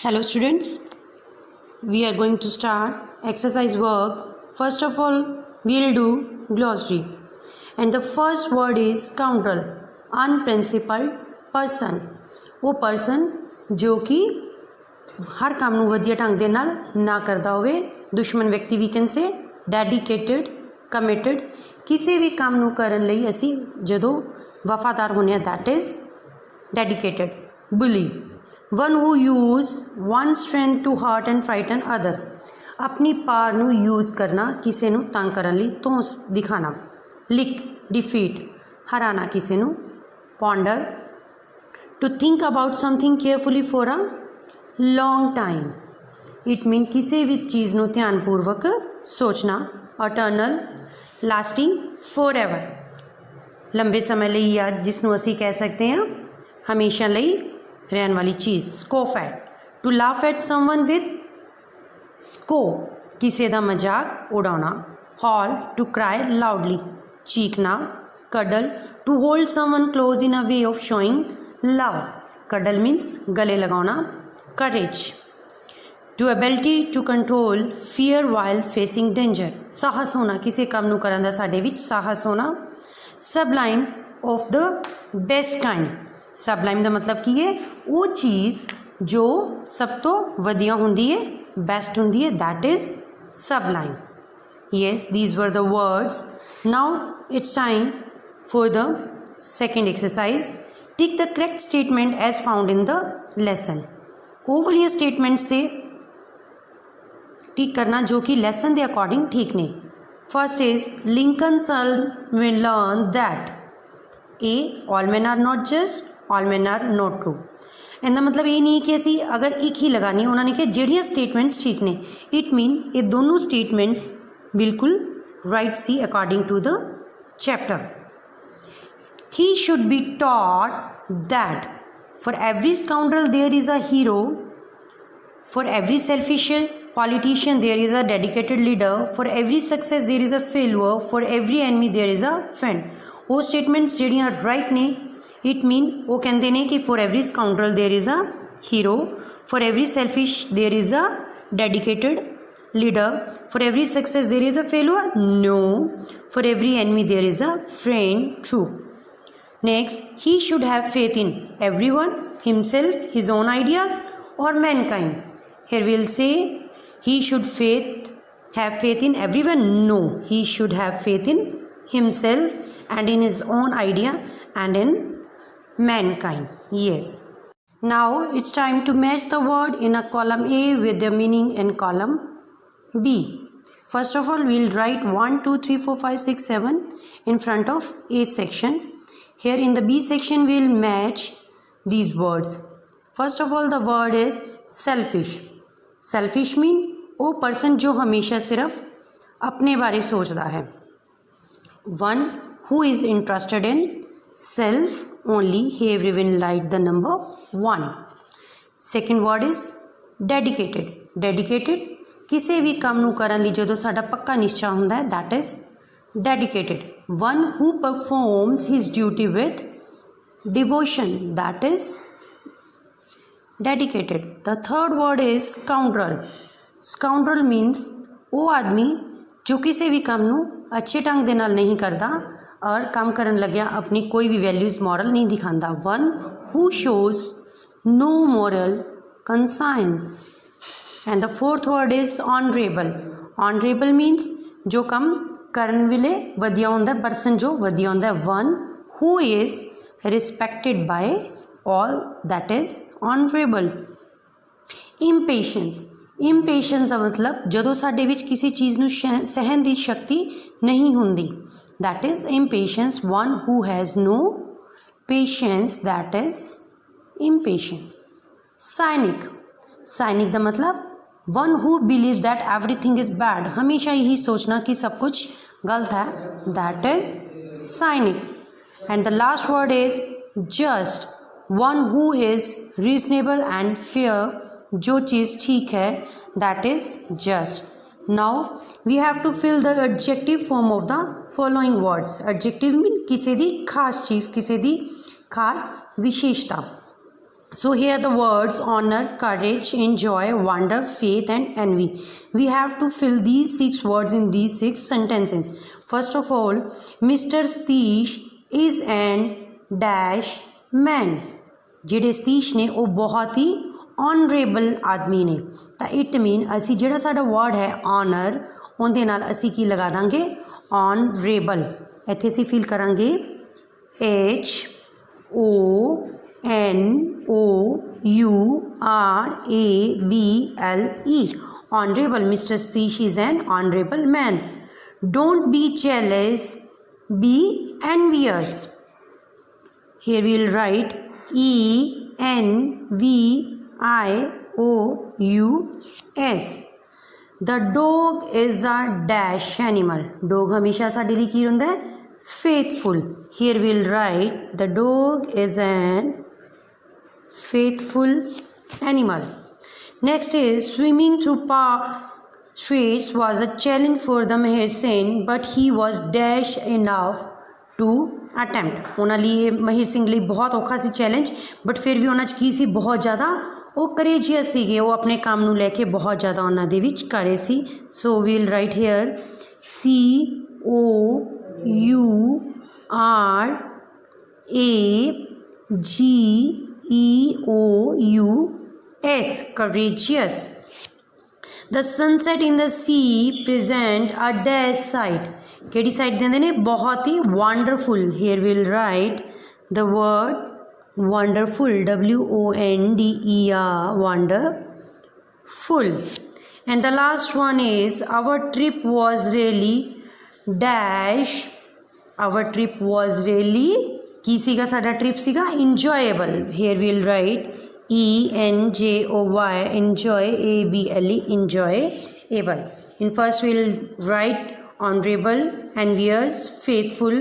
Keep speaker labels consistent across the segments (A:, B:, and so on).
A: Hello students, we are going to start exercise work. First of all, we will do glossary. And the first word is scoundrel, unprincipled person. वो person जो कि हर काम ਨੂੰ ਵਧੀਆ ਢੰਗ ਦੇ ਨਾਲ ਨਾ ਕਰਦਾ ਹੋਵੇ, ਦੁਸ਼ਮਣ ਵਿਅਕਤੀ ਵੀ ਕੈਨ ਸੇ, ਡੈਡੀਕੇਟਿਡ, ਕਮਿਟਡ, ਕਿਸੇ ਵੀ ਕੰਮ ਨੂੰ ਕਰਨ ਲਈ ਅਸੀਂ ਜਦੋਂ ਵਫਾਦਾਰ ਹੁੰਦੇ ਹਾਂ that is dedicated. bully, one who use one strength to hurt and frighten other. अपनी पावर ਨੂੰ यूज़ करना किसी ਨੂੰ तंग ਕਰਨ ਲਈ ਧੌਂਸ दिखाना. lick, defeat, हराना किसी ਨੂੰ. ponder, to think about something carefully for a long time. it mean किसी भी चीज़ ਨੂੰ ध्यानपूर्वक सोचना. eternal, lasting, forever, लंबे समय ਲਈ या जिसਨੂੰ ਅਸੀਂ ਕਹਿ ਸਕਦੇ ਹਾਂ हमेशा ਲਈ रहने वाली चीज़. scoff at, to laugh at someone with scoff, किसी का मजाक उड़ाना. haul, to cry loudly, चीखना. cuddle, to hold someone close in a way of showing love. cuddle means गले लगाना. courage, to ability to control fear while facing danger. साहस होना, किसी काम नूं करन दा साडे विच साहस होना. sublime, of the best kind. Sublime का मतलब की है वो चीज़ जो सब तो वधिया होंदी है, बेस्ट होंदी है, that is Sublime. yes, these were the words. now it's time for the second exercise. Take the correct statement as found in the lesson. वो वाली स्टेटमेंट से ठीक करना जो कि लेसन के अकॉर्डिंग ठीक ने. First is Lincoln son will learn that a all man are not just, all man are not true. इहदा मतलब ये नहीं कि असी अगर एक ही लगानी, उन्होंने कहा ਜਿਹੜੀਆਂ स्टेटमेंट्स ठीक ने. इट मीन ये दोनों स्टेटमेंट्स बिल्कुल right C according to the chapter. He should be taught that for every scoundrel there is a hero, for every selfish politician there is a dedicated leader, for every success there is a failure, for every enemy there is a friend. वो statements ਜਿਹੜੀਆਂ right ने. It mean वो कहते हैं कि for every scoundrel there is a hero, for every selfish there is a dedicated leader, for every success there is a failure, no, for every enemy there is a friend, true. Next, he should have faith in every one, himself, his own ideas और mankind. Here will say he should have faith in everyone. no, he should have faith in himself and in his own idea and in mankind. yes, now it's time to match the word in a column A with their meaning in column B. first of all, we'll write 1 2 3 4 5 6 7 in front of A section. Here in the B section we'll match these words. first of all, the word is selfish. Selfish mean वो person जो हमेशा सिर्फ अपने बारे सोचता है. One who is interested in self only, he will write the number 1. Second word is dedicated. Dedicated किसी भी काम नूं करन लई जदों साडा पक्का निश्चा हुंदा है, that is dedicated. One who performs his duty with devotion, that is dedicated. The third word is scoundrel. Scoundrel means वो आदमी जो किसी भी काम नूं अच्छे ढंग दे नाल नहीं करता और काम करन लग्या अपनी कोई भी वैल्यूज़ मॉरल नहीं दिखाता. One who shows no moral conscience. And the fourth word is honourable. Honourable means जो काम करन वेले वधिया हुंदा, परसन जो वधिया हुंदा. One who is respected by all, that is honorable. impatience. impatience का मतलब जदों साडे विच किसी चीज़ नूं सहन की शक्ति नहीं हुंदी, that is impatience. one who has no patience, that is impatient. cynic. cynic का मतलब one who believes that everything is bad, हमेशा यही सोचना कि सब कुछ गलत है, that is cynic. and the last word is just. One who is reasonable and fair, जो चीज़ ठीक है, that is just. Now we have to fill the adjective form of the following words. Adjective mean किसी दी खास चीज़, किसी दी खास विशेषता. So here the words honor, courage, enjoy, wonder, faith and envy. We have to fill these 6 words in these 6 sentences. First of all, Mr. Satish is an dash man. ਜਿਹੜੇ ਸਤੀਸ਼ ਨੇ ਉਹ ਬਹੁਤ ਹੀ ऑनरेबल आदमी ने। तो इट मीन असी ਜਿਹੜਾ ਸਾਡਾ वर्ड है ऑनर ਉਹਦੇ ਨਾਲ ਅਸੀਂ ਕੀ ਲਗਾ ਦਾਂਗੇ ऑनरेबल। ਇੱਥੇ ਅਸੀਂ ਫਿਲ ਕਰਾਂਗੇ HONOURABLE honourable. Mister Satish is an honourable man. Don't be jealous, be envious. Here we will write ENVIOUS. The dog is a dash animal. Dog हमेशा साडे लिए की होंदा है faithful. Here we will write the dog is an faithful animal. Next is swimming through park streets was a challenge for the Mahir Singh, but he was dash enough to attempt. ਉਹਨਾਂ ਲਈ ਮਹੀਰ ਸਿੰਘ ਲਈ ਬਹੁਤ ਔਖਾ ਸੀ challenge, but ਫਿਰ ਵੀ ਉਹਨਾਂ 'ਚ ਕੀ ਸੀ ਬਹੁਤ ਜ਼ਿਆਦਾ ਉਹ ਕਰੇਜੀਅਸ ਸੀਗੇ, ਉਹ ਆਪਣੇ ਕੰਮ ਨੂੰ ਲੈ ਕੇ ਬਹੁਤ ਜ਼ਿਆਦਾ ਉਹਨਾਂ ਦੇ ਵਿੱਚ ਕਰੇ ਸੀ। So we'll write here COURAGEOUS courageous. The sunset in the sea present a dash sight. केड़ी साइड देंदे ने बहुत ही wonderful. Here will write the word wonderful WONDER wonderful. And the last one is our trip was really dash. Our trip was really की सीगा साडा trip सीगा enjoyable. Here will write ENJOY enjoy ABLE enjoyable. In first we'll write honorable, envious, faithful,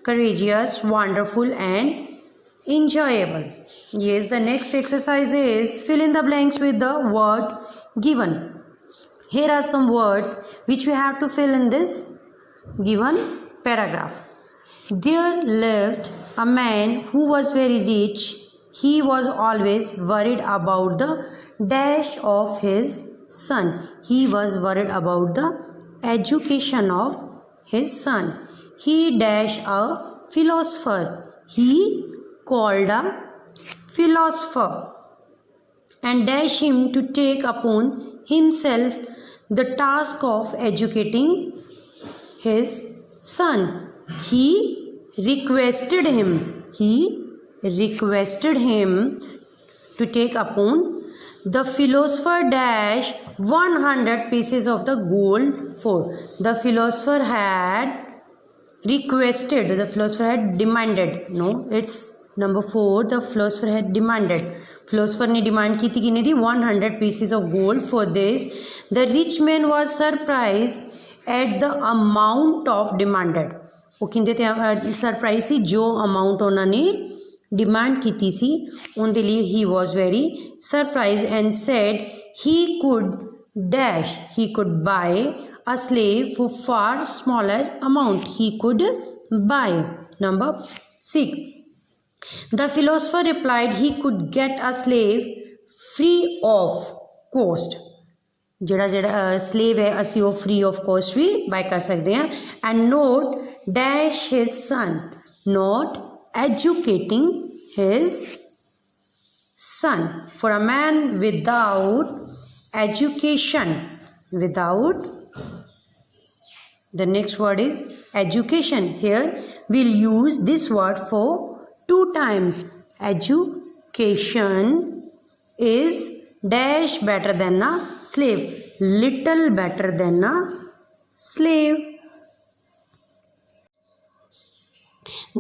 A: courageous, wonderful and enjoyable. Yes, the next exercise is fill in the blanks with the word given. Here are some words which we have to fill in this given paragraph. There lived a man who was very rich. He was always worried about the dash of his son. He was worried about the education of his son. He dash a philosopher. He called a philosopher and dash him to take upon himself the task of educating his son. He requested him to take upon the philosopher dash 100 pieces of the gold for. The philosopher had requested, the philosopher had demanded, no it's number 4, the philosopher had demanded. Philosopher ने demand की थी कितनी थी 100 pieces of gold for this. The rich man was surprised at the amount of demanded. वो कहते थे surprise सी जो amount उन्होंने डिमांड की सी उनके लिए he was very surprise and said he could bye a slave for far smaller amount. He could bye. Number 6, the philosopher replied he could get a slave free of cost. ਜਿਹੜਾ slave है असी वो free of cost भी bye कर सकते हैं। And note dash his son, not educating his son. For a man without education, the next word is education. Here we'll use this word for 2 times. Education is dash better than a slave, little better than a slave.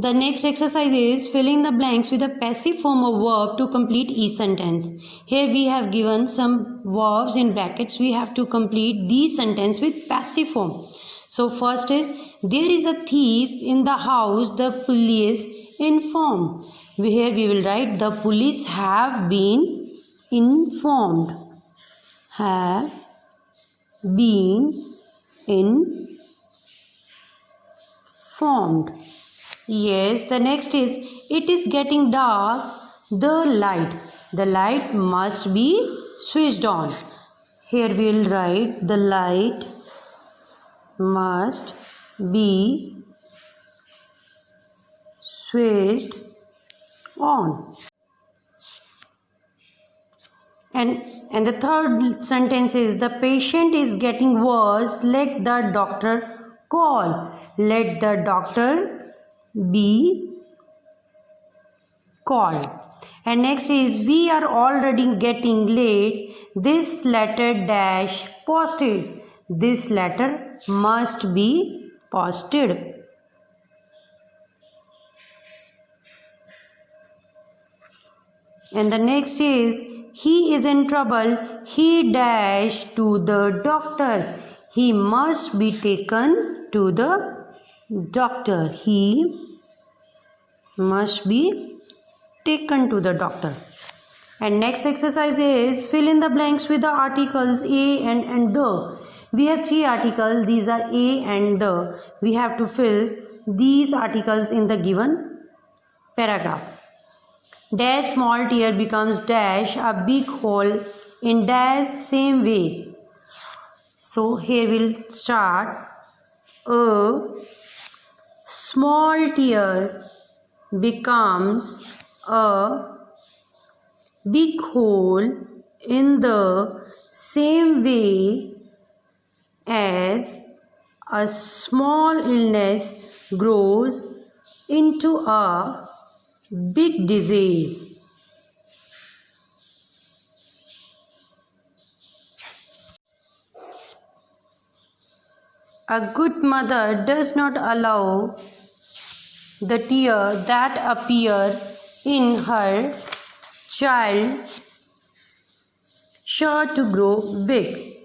A: The next exercise is filling the blanks with a passive form of verb to complete each sentence. Here we have given some verbs in brackets. We have to complete these sentence with passive form. So first is there is a thief in the house, the police informed. Here we will write the police have been informed. Have been informed. Yes, the next is it is getting dark, the light. The light must be switched on. Here we will write the light must be switched on. And the third sentence is the patient is getting worse. Let the doctor call. Let the doctor be called. And next is we are already getting late. This letter dash posted. This letter must be posted. And the next is he is in trouble. He dash to the doctor. He must be taken to the doctor. He must be taken to the doctor. And next exercise is fill in the blanks with the articles a and the. We have three articles. These are a and the. We have to fill these articles in the given paragraph. Dash small tear becomes dash a big hole in dash same way. So here we'll start. A small tear becomes a big hole in the same way as a small illness grows into a big disease. A good mother does not allow the tear that appear in her child sure to grow big.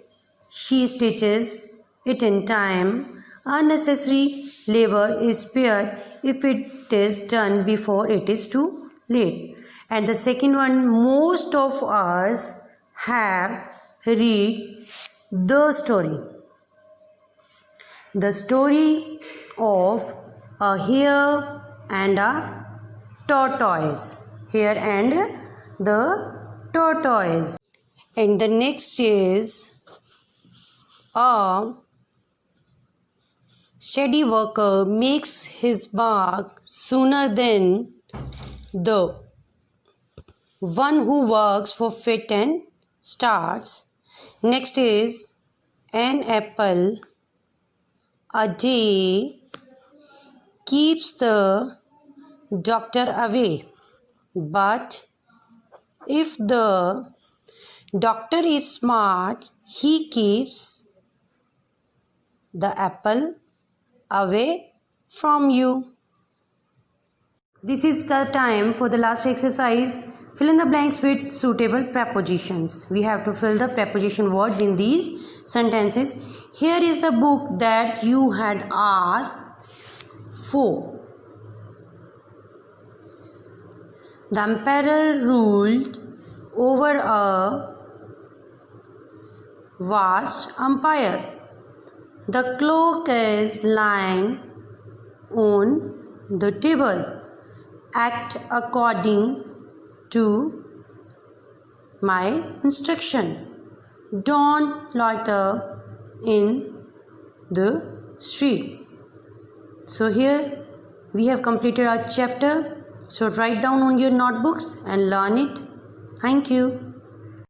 A: She stitches it in time. Unnecessary labor is spared if it is done before it is too late. And the second one, most of us have read the story. The story of a hare and a tortoise. Hare and the tortoise. And the next is a steady worker makes his mark sooner than the one who works for fit and starts. Next is an apple a day keeps the doctor away. But if the doctor is smart, he keeps the apple away from you. This is the time for the last exercise. Fill in the blanks with suitable prepositions. We have to fill the preposition words in these sentences. Here is the book that you had asked for. The emperor ruled over a vast empire. The cloak is lying on the table. Act according to my instruction. Don't loiter in the street. So here we have completed our chapter. So write down on your notebooks and learn it. Thank you.